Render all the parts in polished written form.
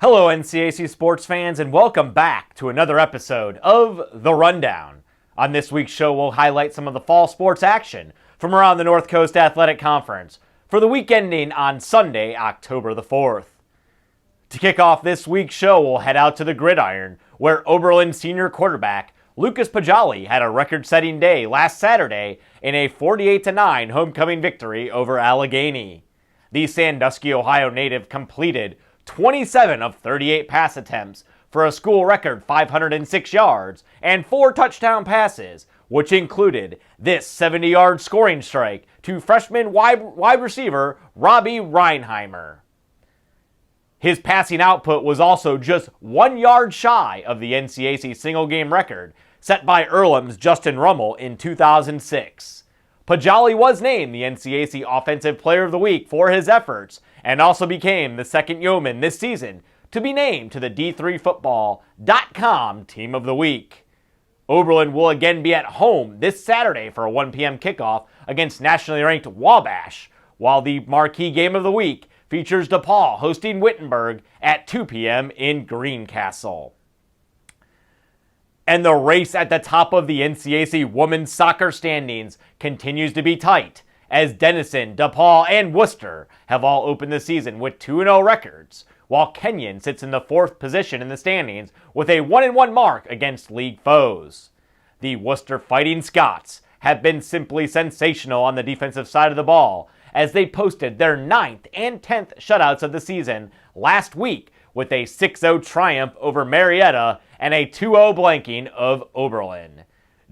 Hello, NCAC sports fans, and welcome back to another episode of The Rundown. On this week's show, we'll highlight some of the fall sports action from around the North Coast Athletic Conference for the week ending on Sunday, October the 4th. To kick off this week's show, we'll head out to the gridiron, where Oberlin senior quarterback Lucas Poggiali had a record-setting day last Saturday in a 48-9 homecoming victory over Allegheny. The Sandusky, Ohio native completed 27 of 38 pass attempts for a school record 506 yards and 4 touchdown passes, which included this 70-yard scoring strike to freshman wide receiver Robbie Reinheimer. His passing output was also just 1 yard shy of the NCAC single-game record set by Earlham's Justin Rummel in 2006. Poggiali was named the NCAC Offensive Player of the Week for his efforts and also became the second Yeoman this season to be named to the D3Football.com Team of the Week. Oberlin will again be at home this Saturday for a 1 p.m. kickoff against nationally ranked Wabash, while the marquee game of the week features DePaul hosting Wittenberg at 2 p.m. in Greencastle. And the race at the top of the NCAC women's soccer standings continues to be tight, as Denison, DePaul, and Wooster have all opened the season with 2-0 records, while Kenyon sits in the 4th position in the standings with a 1-1 mark against league foes. The Wooster Fighting Scots have been simply sensational on the defensive side of the ball, as they posted their 9th and 10th shutouts of the season last week with a 6-0 triumph over Marietta and a 2-0 blanking of Oberlin.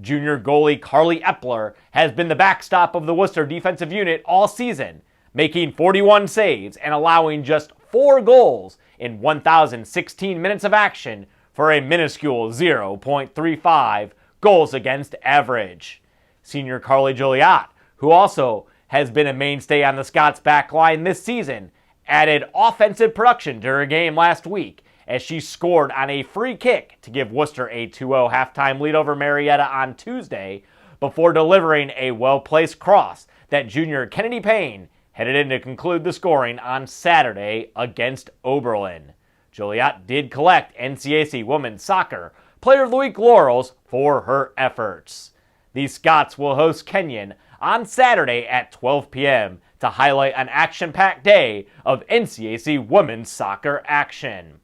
Junior goalie Carly Epler has been the backstop of the Wooster defensive unit all season, making 41 saves and allowing just 4 goals in 1,016 minutes of action for a minuscule 0.35 goals against average. Senior Carly Joliot, who also has been a mainstay on the Scots back line this season, added offensive production during a game last week as she scored on a free kick to give Wooster a 2-0 halftime lead over Marietta on Tuesday before delivering a well-placed cross that junior Kennedy Payne headed in to conclude the scoring on Saturday against Oberlin. Joliot did collect NCAC Women's Soccer Player of the Week laurels for her efforts. The Scots will host Kenyon on Saturday at 12 p.m. to highlight an action-packed day of NCAC women's soccer action.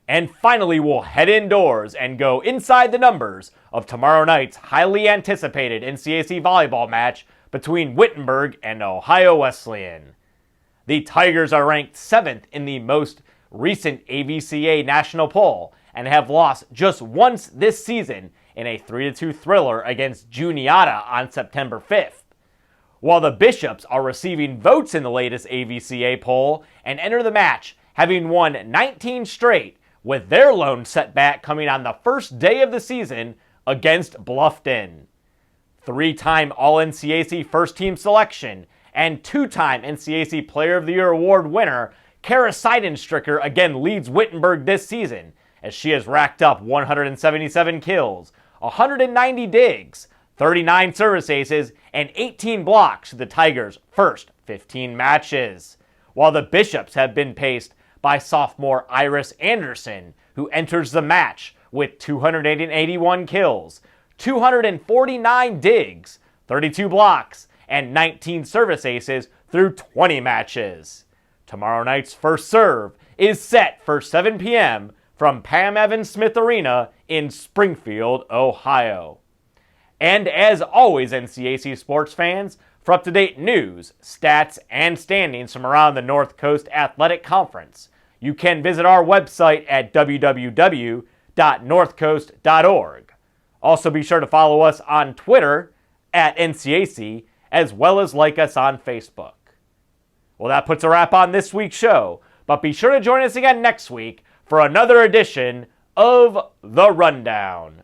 And finally, we'll head indoors and go inside the numbers of tomorrow night's highly anticipated NCAC volleyball match between Wittenberg and Ohio Wesleyan. The Tigers are ranked 7th in the most recent AVCA national poll and have lost just once this season in a 3-2 thriller against Juniata on September 5th. While the Bishops are receiving votes in the latest AVCA poll and enter the match having won 19 straight, with their lone setback coming on the first day of the season against Bluffton. 3-time All-NCAC first-team selection and 2-time NCAC Player of the Year award winner Kara Seidenstricker again leads Wittenberg this season, as she has racked up 177 kills, 190 digs, 39 service aces, and 18 blocks to the Tigers' first 15 matches. While the Bishops have been paced by sophomore Iris Anderson, who enters the match with 281 kills, 249 digs, 32 blocks, and 19 service aces through 20 matches. Tomorrow night's first serve is set for 7 p.m. from Pam Evans Smith Arena in Springfield, Ohio. And as always, NCAC sports fans, for up-to-date news, stats, and standings from around the North Coast Athletic Conference, you can visit our website at www.northcoast.org. Also be sure to follow us on Twitter at NCAC, as well as like us on Facebook. Well, that puts a wrap on this week's show, but be sure to join us again next week for another edition of The Rundown.